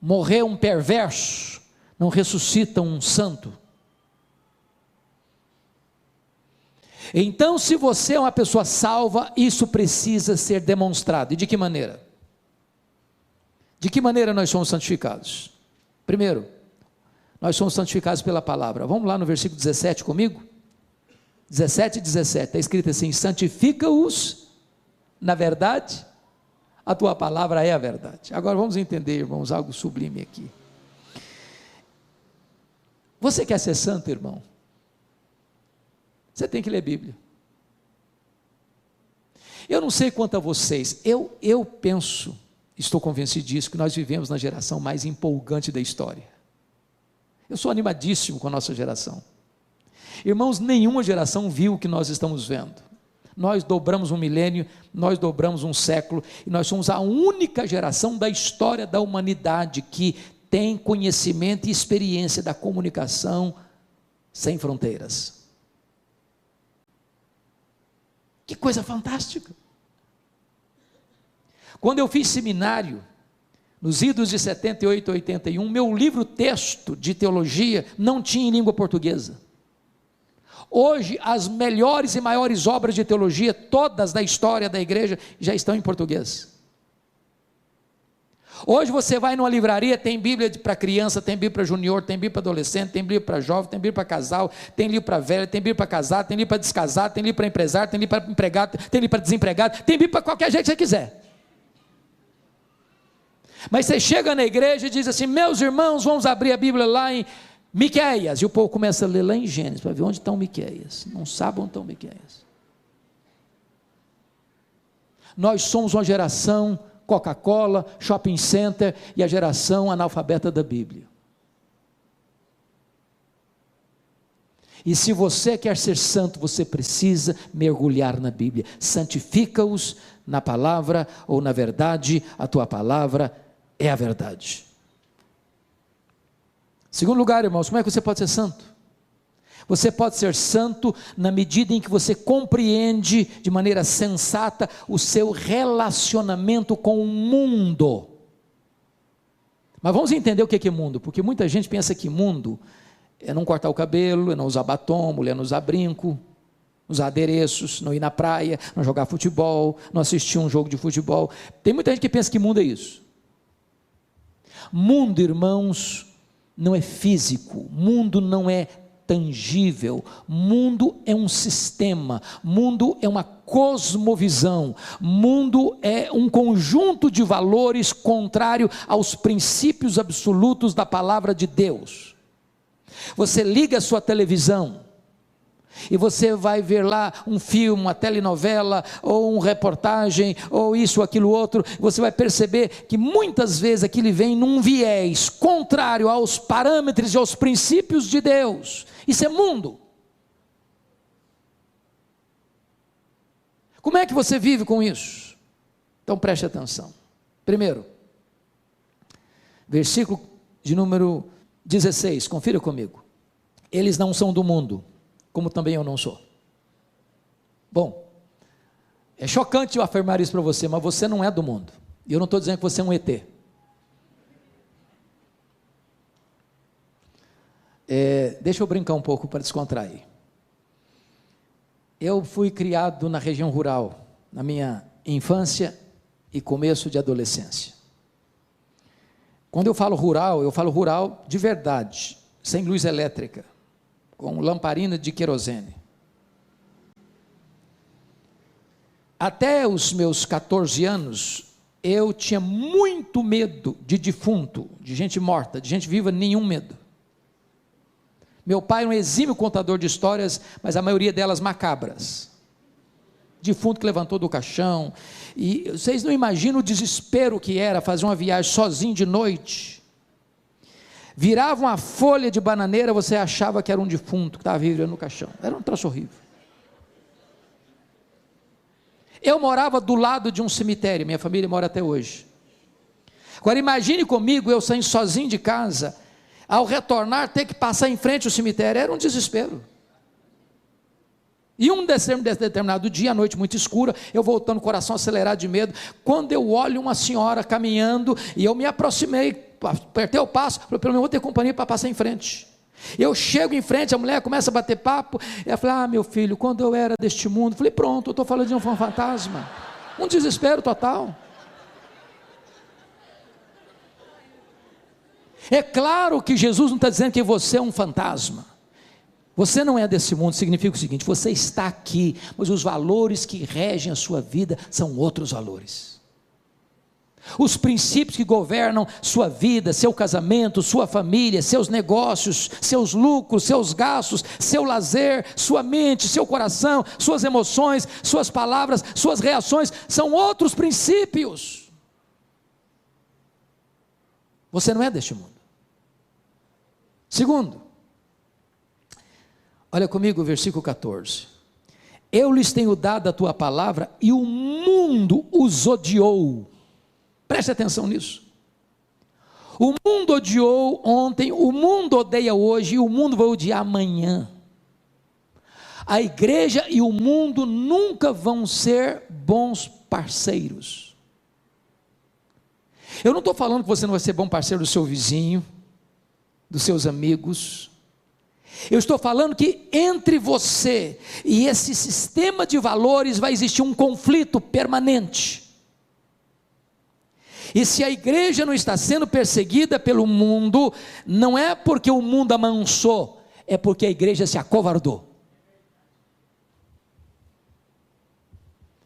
Morreu um perverso, não ressuscita um santo. Então, se você é uma pessoa salva, isso precisa ser demonstrado. E de que maneira? De que maneira nós somos santificados? Primeiro, nós somos santificados pela palavra. Vamos lá no versículo 17 comigo? 17 e 17, está escrito assim: santifica-os na verdade, a tua palavra é a verdade. Agora vamos entender, irmãos, algo sublime aqui. Você quer ser santo, irmão? Você tem que ler Bíblia. Eu não sei quanto a vocês, eu penso, estou convencido disso, que nós vivemos na geração mais empolgante da história. Eu sou animadíssimo com a nossa geração. Irmãos, nenhuma geração viu o que nós estamos vendo. Nós dobramos um milênio, nós dobramos um século, e nós somos a única geração da história da humanidade que tem conhecimento e experiência da comunicação sem fronteiras. Que coisa fantástica! Quando eu fiz seminário, nos idos de 78 a 81, meu livro texto de teologia não tinha em língua portuguesa. Hoje, as melhores e maiores obras de teologia, todas da história da igreja, já estão em português. Hoje você vai numa livraria, tem Bíblia para criança, tem Bíblia para junior, tem Bíblia para adolescente, tem Bíblia para jovem, tem Bíblia para casal, tem livro para velho, tem Bíblia para casar, tem livro para descasar, tem livro para empresário, tem livro para empregado, tem livro para desempregado, tem Bíblia para qualquer jeito que você quiser. Mas você chega na igreja e diz assim: meus irmãos, vamos abrir a Bíblia lá em Miqueias, e o povo começa a ler lá em Gênesis, para ver onde estão Miqueias, não sabe onde estão Miqueias. Nós somos uma geração Coca-Cola, shopping center e a geração analfabeta da Bíblia. E se você quer ser santo, você precisa mergulhar na Bíblia. Santifica-os na palavra ou na verdade, a tua palavra é a verdade. Segundo lugar, irmãos, como é que você pode ser santo? Você pode ser santo na medida em que você compreende de maneira sensata o seu relacionamento com o mundo. Mas vamos entender o que é mundo, porque muita gente pensa que mundo é não cortar o cabelo, é não usar batom, mulher não usar brinco, usar adereços, não ir na praia, não jogar futebol, não assistir um jogo de futebol. Tem muita gente que pensa que mundo é isso. Mundo, irmãos, não é físico, mundo não é tangível, mundo é um sistema, mundo é uma cosmovisão, mundo é um conjunto de valores contrário aos princípios absolutos da palavra de Deus. Você liga a sua televisão e você vai ver lá um filme, uma telenovela, ou uma reportagem, ou isso, aquilo, outro, você vai perceber que muitas vezes aquilo vem num viés contrário aos parâmetros e aos princípios de Deus. Isso é mundo. Como é que você vive com isso? Então preste atenção. Primeiro, versículo de número 16, confira comigo. Eles não são do mundo, como também eu não sou. Bom, é chocante eu afirmar isso para você, mas você não é do mundo. E eu não estou dizendo que você é um ET. Deixa eu brincar um pouco para descontrair. Eu fui criado na região rural, na minha infância e começo de adolescência. Quando eu falo rural de verdade, sem luz elétrica, com lamparina de querosene. Até os meus 14 anos, eu tinha muito medo de defunto, de gente morta, de gente viva, nenhum medo. Meu pai era um exímio contador de histórias, mas a maioria delas macabras. Defunto que levantou do caixão, e vocês não imaginam o desespero que era fazer uma viagem sozinho de noite. Virava uma folha de bananeira, você achava que era um defunto que estava vivendo no caixão. Era um troço horrível. Eu morava do lado de um cemitério, minha família mora até hoje. Agora imagine comigo, eu saindo sozinho de casa, ao retornar ter que passar em frente ao cemitério, era um desespero. E um determinado dia, à noite muito escura, eu voltando, coração acelerado de medo, quando eu olho uma senhora caminhando, e eu me aproximei, apertei o passo, falei, pelo menos vou ter companhia para passar em frente. Eu chego em frente, a mulher começa a bater papo, ela fala, meu filho, quando eu era deste mundo, falei, pronto, eu estou falando de um fantasma, um desespero total. É claro que Jesus não está dizendo que você é um fantasma, você não é desse mundo, significa o seguinte, você está aqui, mas os valores que regem a sua vida são outros valores. Os princípios que governam sua vida, seu casamento, sua família, seus negócios, seus lucros, seus gastos, seu lazer, sua mente, seu coração, suas emoções, suas palavras, suas reações, são outros princípios. Você não é deste mundo. Segundo, olha comigo o versículo 14. Eu lhes tenho dado a tua palavra e o mundo os odiou. Preste atenção nisso. O mundo odiou ontem, o mundo odeia hoje e o mundo vai odiar amanhã. A igreja e o mundo nunca vão ser bons parceiros. Eu não estou falando que você não vai ser bom parceiro do seu vizinho, dos seus amigos. Eu estou falando que entre você e esse sistema de valores vai existir um conflito permanente. E se a igreja não está sendo perseguida pelo mundo, não é porque o mundo amansou, é porque a igreja se acovardou.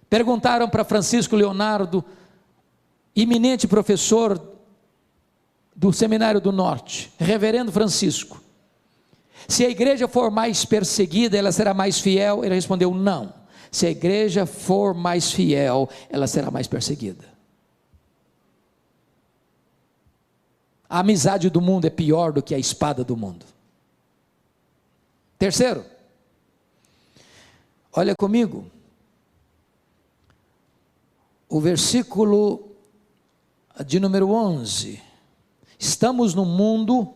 Perguntaram para Francisco Leonardo, eminente professor do Seminário do Norte, reverendo Francisco, se a igreja for mais perseguida, ela será mais fiel? Ele respondeu, não. Se a igreja for mais fiel, ela será mais perseguida. A amizade do mundo é pior do que a espada do mundo. Terceiro, olha comigo, o versículo de número 11, estamos no mundo,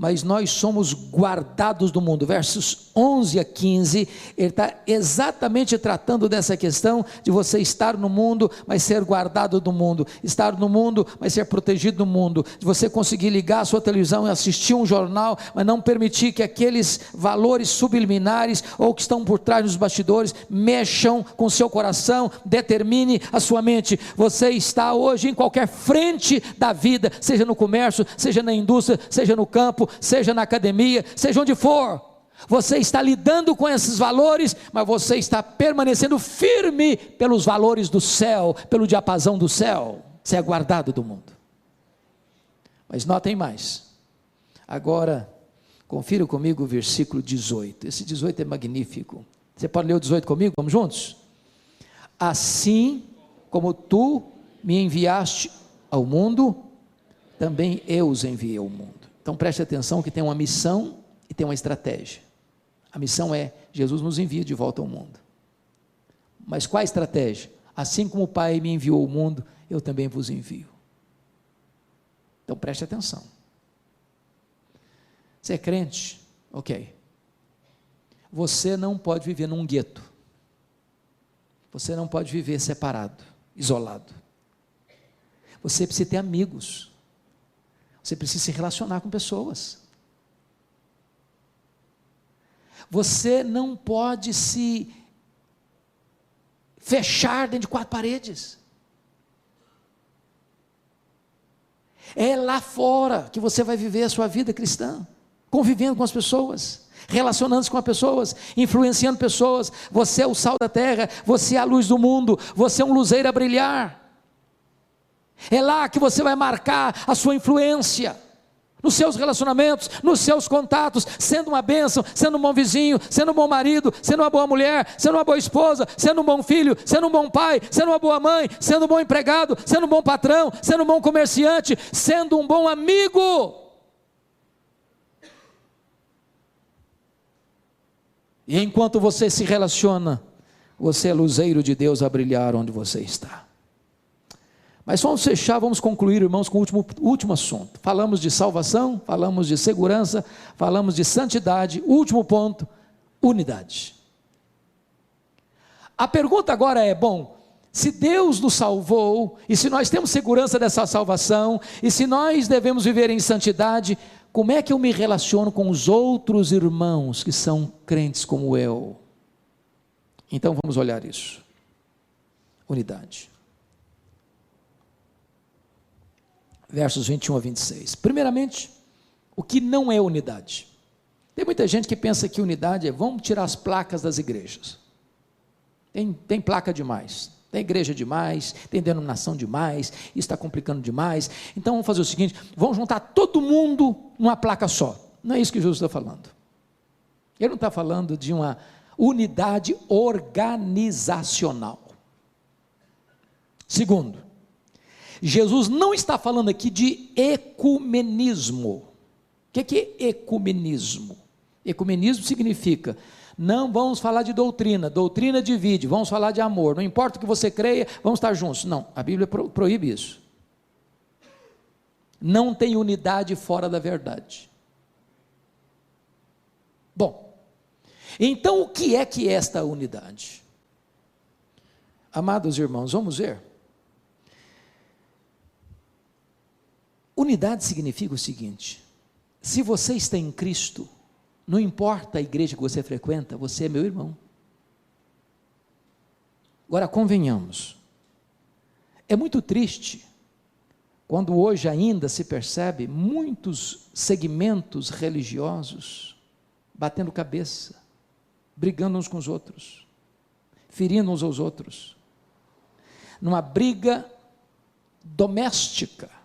mas nós somos guardados do mundo. Versos 11 a 15, ele está exatamente tratando dessa questão de você estar no mundo, mas ser guardado do mundo, estar no mundo, mas ser protegido do mundo, de você conseguir ligar a sua televisão e assistir um jornal, mas não permitir que aqueles valores subliminares, ou que estão por trás dos bastidores, mexam com o seu coração, determine a sua mente. Você está hoje em qualquer frente da vida, seja no comércio, seja na indústria, seja no campo, seja na academia, seja onde for, você está lidando com esses valores, mas você está permanecendo firme pelos valores do céu, pelo diapasão do céu. Você é guardado do mundo. Mas notem mais, agora confira comigo o versículo 18, esse 18 é magnífico. Você pode ler o 18 comigo? Vamos juntos? Assim como tu me enviaste ao mundo, também eu os enviei ao mundo. Então preste atenção que tem uma missão e tem uma estratégia. A missão é, Jesus nos envia de volta ao mundo. Mas qual a estratégia? Assim como o Pai me enviou ao mundo, eu também vos envio. Então preste atenção. Você é crente? Ok. Você não pode viver num gueto. Você não pode viver separado, isolado. Você precisa ter amigos. Você precisa se relacionar com pessoas. Você não pode se fechar dentro de 4 paredes. É lá fora que você vai viver a sua vida cristã, convivendo com as pessoas, relacionando-se com as pessoas, influenciando pessoas. Você é o sal da terra, você é a luz do mundo, você é um luzeiro a brilhar. É lá que você vai marcar a sua influência, nos seus relacionamentos, nos seus contatos, sendo uma bênção, sendo um bom vizinho, sendo um bom marido, sendo uma boa mulher, sendo uma boa esposa, sendo um bom filho, sendo um bom pai, sendo uma boa mãe, sendo um bom empregado, sendo um bom patrão, sendo um bom comerciante, sendo um bom amigo. E enquanto você se relaciona, você é luzeiro de Deus a brilhar onde você está. Mas vamos fechar, vamos concluir, irmãos, com o último assunto. Falamos de salvação, falamos de segurança, falamos de santidade. Último ponto, unidade. A pergunta agora é, bom, se Deus nos salvou, e se nós temos segurança dessa salvação, e se nós devemos viver em santidade, como é que eu me relaciono com os outros irmãos que são crentes como eu? Então vamos olhar isso. Unidade. Versos 21 a 26. Primeiramente, o que não é unidade? Tem muita gente que pensa que unidade é, vamos tirar as placas das igrejas. Tem placa demais, tem igreja demais, tem denominação demais, isso está complicando demais. Então vamos fazer o seguinte, vamos juntar todo mundo numa placa só. Não é isso que Jesus está falando. Ele não está falando de uma unidade organizacional. Segundo, Jesus não está falando aqui de ecumenismo. O que é ecumenismo? Ecumenismo significa, não vamos falar de doutrina, doutrina divide, vamos falar de amor, não importa o que você creia, vamos estar juntos. Não, a Bíblia proíbe isso. Não tem unidade fora da verdade. Bom, então o que é esta unidade? Amados irmãos, vamos ver. Unidade significa o seguinte, se você está em Cristo, não importa a igreja que você frequenta, você é meu irmão. Agora convenhamos, é muito triste, quando hoje ainda se percebe muitos segmentos religiosos, batendo cabeça, brigando uns com os outros, ferindo uns aos outros, numa briga doméstica,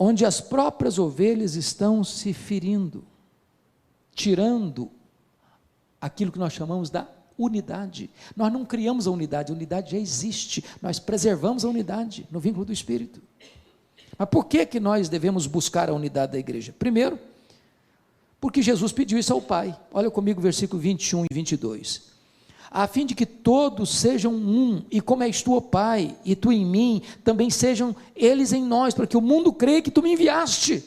onde as próprias ovelhas estão se ferindo, tirando aquilo que nós chamamos da unidade. Nós não criamos a unidade já existe, nós preservamos a unidade no vínculo do Espírito. Mas por que nós devemos buscar a unidade da igreja? Primeiro, porque Jesus pediu isso ao Pai. Olha comigo versículo 21 e 22. A fim de que todos sejam um, e como és tu, ó Pai, e tu em mim, também sejam eles em nós, para que o mundo creia que tu me enviaste.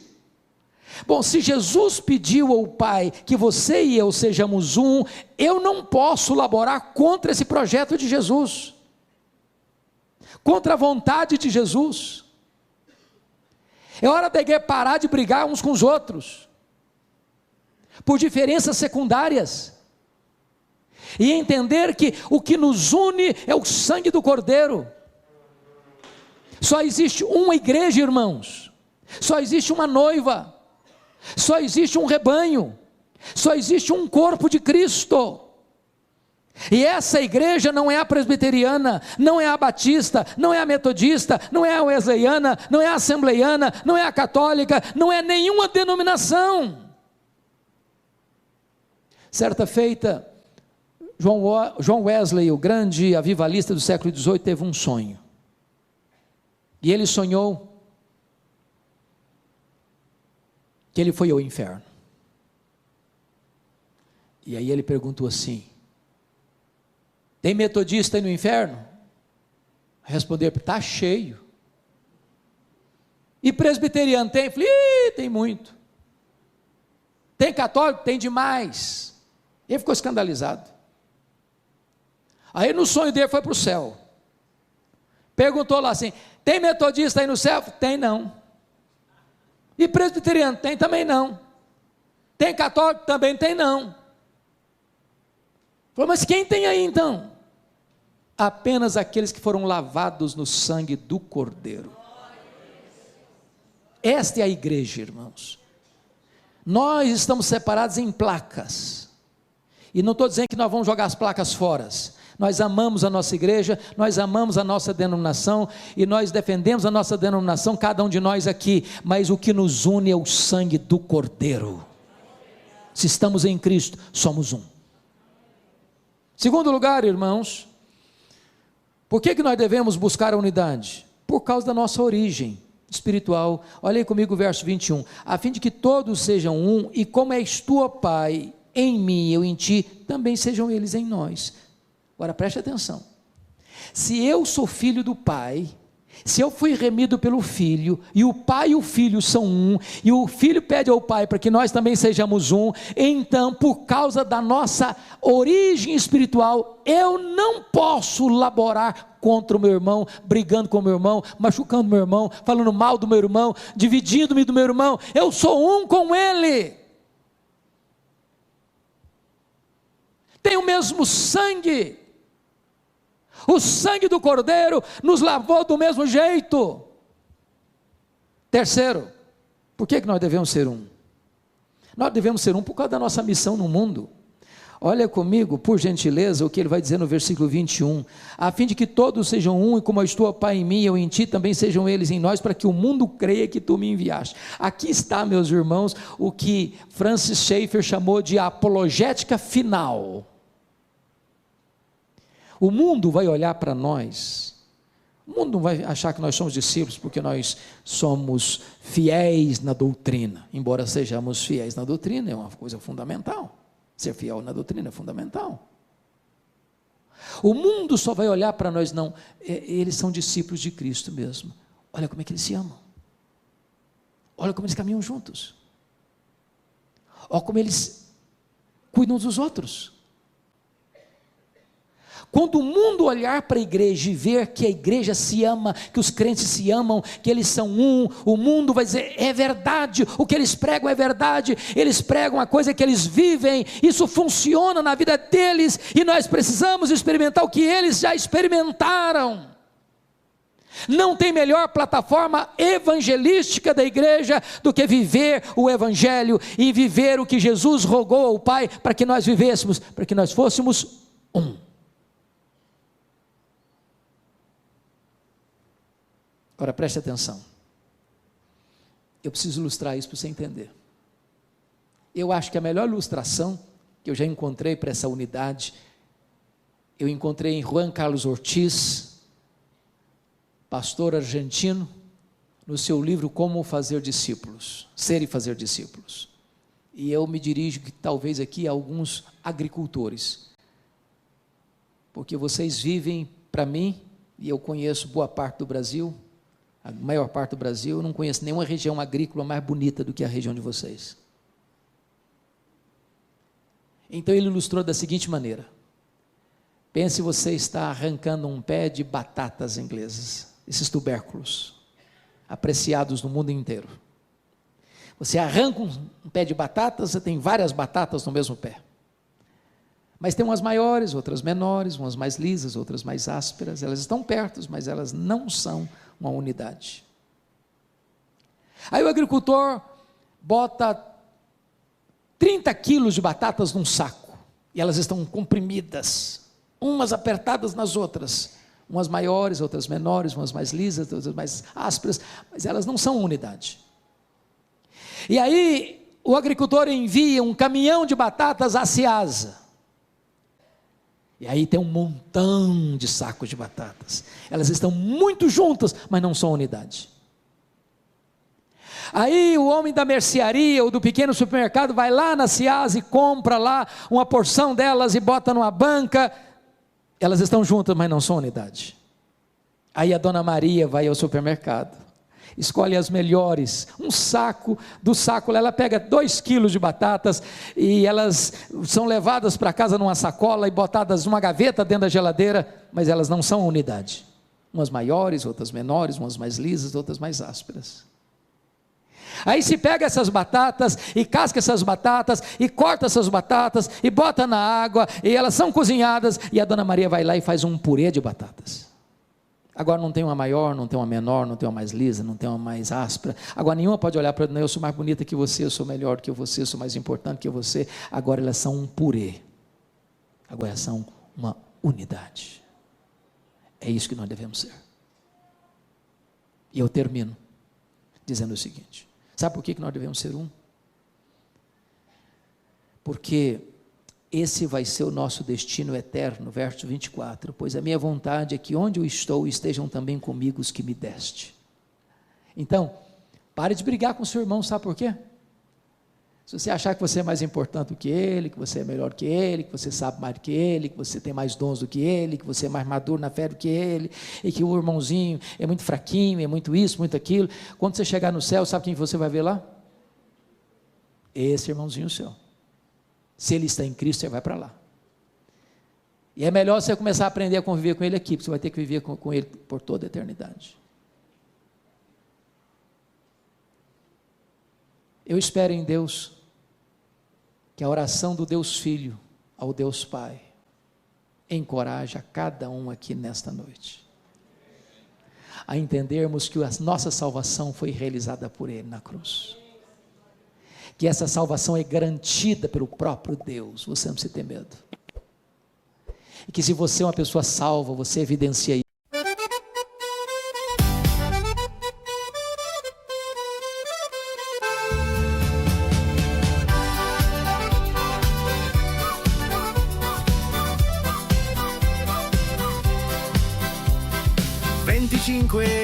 Bom, se Jesus pediu ao Pai que você e eu sejamos um, eu não posso laborar contra esse projeto de Jesus, contra a vontade de Jesus. É hora da igreja parar de brigar uns com os outros, por diferenças secundárias, e entender que o que nos une é o sangue do Cordeiro. Só existe uma igreja, irmãos, só existe uma noiva, só existe um rebanho, só existe um corpo de Cristo. E essa igreja não é a presbiteriana, não é a batista, não é a metodista, não é a wesleyana, não é a assembleiana, não é a católica, não é nenhuma denominação. Certa feita, John Wesley, o grande avivalista do século XVIII, teve um sonho. E ele sonhou que ele foi ao inferno. E aí ele perguntou assim: tem metodista aí no inferno? Respondeu: está cheio. E presbiteriano tem? Falei: tem muito. Tem católico? Tem demais. Ele ficou escandalizado. Aí no sonho dele foi para o céu. Perguntou lá assim: tem metodista aí no céu? Tem não. E presbiteriano? Tem também não. Tem católico? Também tem não. Falou: mas quem tem aí então? Apenas aqueles que foram lavados no sangue do Cordeiro. Esta é a igreja, irmãos. Nós estamos separados em placas, e não estou dizendo que nós vamos jogar as placas fora. Nós amamos a nossa igreja, nós amamos a nossa denominação, e nós defendemos a nossa denominação, cada um de nós aqui, mas o que nos une é o sangue do Cordeiro. Se estamos em Cristo, somos um. Segundo lugar, irmãos, por que nós devemos buscar a unidade? Por causa da nossa origem espiritual. Olha aí comigo o verso 21, a fim de que todos sejam um, e como és tu, ó Pai, em mim e eu em ti, também sejam eles em nós. Agora preste atenção: se eu sou filho do Pai, se eu fui remido pelo Filho, e o Pai e o Filho são um, e o Filho pede ao Pai para que nós também sejamos um, então, por causa da nossa origem espiritual, eu não posso laborar contra o meu irmão, brigando com o meu irmão, machucando o meu irmão, falando mal do meu irmão, dividindo-me do meu irmão. Eu sou um com ele, tem o mesmo sangue. O sangue do Cordeiro nos lavou do mesmo jeito. Terceiro, por que nós devemos ser um? Nós devemos ser um por causa da nossa missão no mundo. Olha comigo, por gentileza, o que ele vai dizer no versículo 21, a fim de que todos sejam um, e como és tu, ó Pai, em mim e eu em ti, também sejam eles em nós, para que o mundo creia que tu me enviaste. Aqui está, meus irmãos, o que Francis Schaeffer chamou de apologética final. O mundo vai olhar para nós, o mundo não vai achar que nós somos discípulos porque nós somos fiéis na doutrina, embora sejamos fiéis na doutrina, é uma coisa fundamental, ser fiel na doutrina é fundamental. O mundo só vai olhar para nós, não, eles são discípulos de Cristo mesmo, olha como é que eles se amam, olha como eles caminham juntos, olha como eles cuidam dos outros. Quando o mundo olhar para a igreja e ver que a igreja se ama, que os crentes se amam, que eles são um, o mundo vai dizer: é verdade, o que eles pregam é verdade, eles pregam a coisa que eles vivem, isso funciona na vida deles, e nós precisamos experimentar o que eles já experimentaram. Não tem melhor plataforma evangelística da igreja do que viver o evangelho, e viver o que Jesus rogou ao Pai para que nós vivêssemos, para que nós fôssemos um. Agora preste atenção, eu preciso ilustrar isso para você entender. Eu acho que a melhor ilustração que eu já encontrei para essa unidade, eu encontrei em Juan Carlos Ortiz, pastor argentino, no seu livro Como Fazer Discípulos, Ser e Fazer Discípulos. E eu me dirijo talvez aqui a alguns agricultores, porque vocês vivem, para mim, e eu conheço boa parte do Brasil, a maior parte do Brasil, eu não conheço nenhuma região agrícola mais bonita do que a região de vocês. Então ele ilustrou da seguinte maneira: pense você está arrancando um pé de batatas inglesas, esses tubérculos, apreciados no mundo inteiro. Você arranca um pé de batatas, você tem várias batatas no mesmo pé. Mas tem umas maiores, outras menores, umas mais lisas, outras mais ásperas, elas estão perto, mas elas não são uma unidade. Aí o agricultor bota 30 quilos de batatas num saco, e elas estão comprimidas, umas apertadas nas outras, umas maiores, outras menores, umas mais lisas, outras mais ásperas, mas elas não são unidade. E aí o agricultor envia um caminhão de batatas à Ceasa, e aí tem um montão de sacos de batatas, elas estão muito juntas, mas não são unidade. Aí o homem da mercearia ou do pequeno supermercado vai lá na Ceasa e compra lá uma porção delas e bota numa banca, elas estão juntas, mas não são unidade. Aí a dona Maria vai ao supermercado, escolhe as melhores, um saco, do saco ela pega 2 quilos de batatas, e elas são levadas para casa numa sacola e botadas numa gaveta dentro da geladeira, mas elas não são unidade, umas maiores, outras menores, umas mais lisas, outras mais ásperas. Aí se pega essas batatas, e casca essas batatas, e corta essas batatas, e bota na água, e elas são cozinhadas, e a dona Maria vai lá e faz um purê de batatas. Agora não tem uma maior, não tem uma menor, não tem uma mais lisa, não tem uma mais áspera. Agora nenhuma pode olhar para ela, eu sou mais bonita que você, eu sou melhor que você, eu sou mais importante que você. Agora elas são um purê. Agora elas são uma unidade. É isso que nós devemos ser. E eu termino dizendo o seguinte: sabe por que nós devemos ser um? Porque esse vai ser o nosso destino eterno, verso 24, pois a minha vontade é que onde eu estou estejam também comigo os que me deste. Então, pare de brigar com o seu irmão, sabe por quê? Se você achar que você é mais importante do que ele, que você é melhor que ele, que você sabe mais do que ele, que você tem mais dons do que ele, que você é mais maduro na fé do que ele, e que o irmãozinho é muito fraquinho, é muito isso, muito aquilo, quando você chegar no céu, sabe quem você vai ver lá? Esse irmãozinho seu. Se ele está em Cristo, você vai para lá. E é melhor você começar a aprender a conviver com ele aqui, porque você vai ter que viver com ele por toda a eternidade. Eu espero em Deus que a oração do Deus Filho ao Deus Pai encoraje a cada um aqui nesta noite a entendermos que a nossa salvação foi realizada por Ele na cruz, que essa salvação é garantida pelo próprio Deus, você não precisa ter medo, e que se você é uma pessoa salva, você evidencia isso.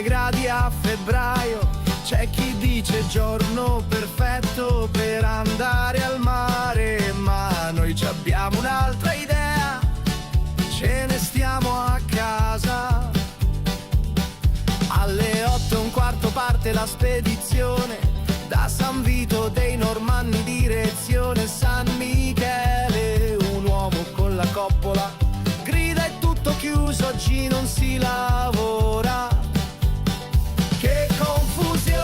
Gradi a febbraio, c'è chi dice giorno perfetto per andare al mare, ma noi ci abbiamo un'altra idea, ce ne stiamo a casa. Alle 8:15 parte la spedizione, da San Vito dei Normanni direzione San Michele, un uomo con la coppola, grida è tutto chiuso, oggi non si lavora. Che confusione,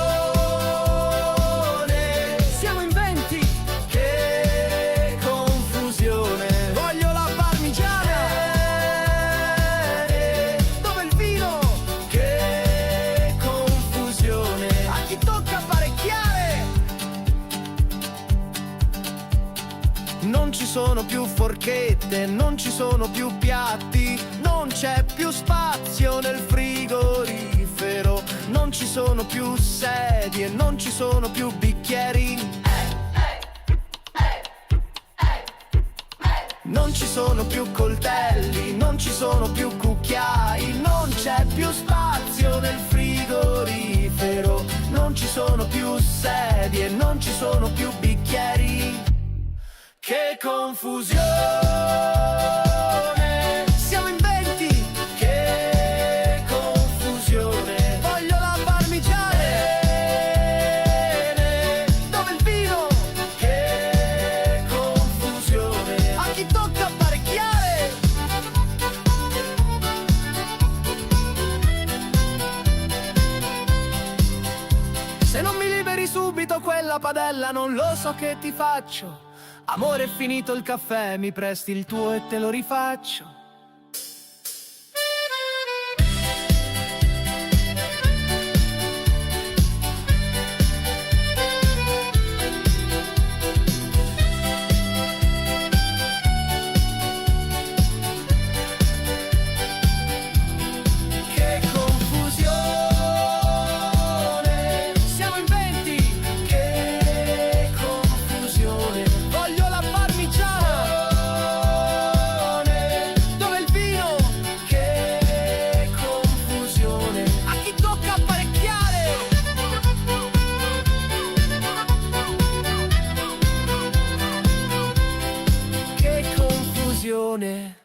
siamo in 20, che confusione, voglio la parmigiana, dove il vino, che confusione, a chi tocca apparecchiare. Non ci sono più forchette, non ci sono più piatti, non c'è più spazio nel frigorifero, non ci sono più sedie, non ci sono più bicchieri. Non ci sono più coltelli, non ci sono più cucchiai, non c'è più spazio nel frigorifero, non ci sono più sedie, non ci sono più bicchieri. Che confusione! Siamo in 20! Che confusione! Voglio la parmigiana! Dove il vino? Che confusione! A chi tocca apparecchiare? Se non mi liberi subito quella padella, non lo so che ti faccio. Amore, è finito il caffè, mi presti il tuo e te lo rifaccio. Che confusione! Siamo in 20! Che confusione! Voglio la parmigiana! Dove il vino? Che confusione! A chi tocca apparecchiare? Che confusione!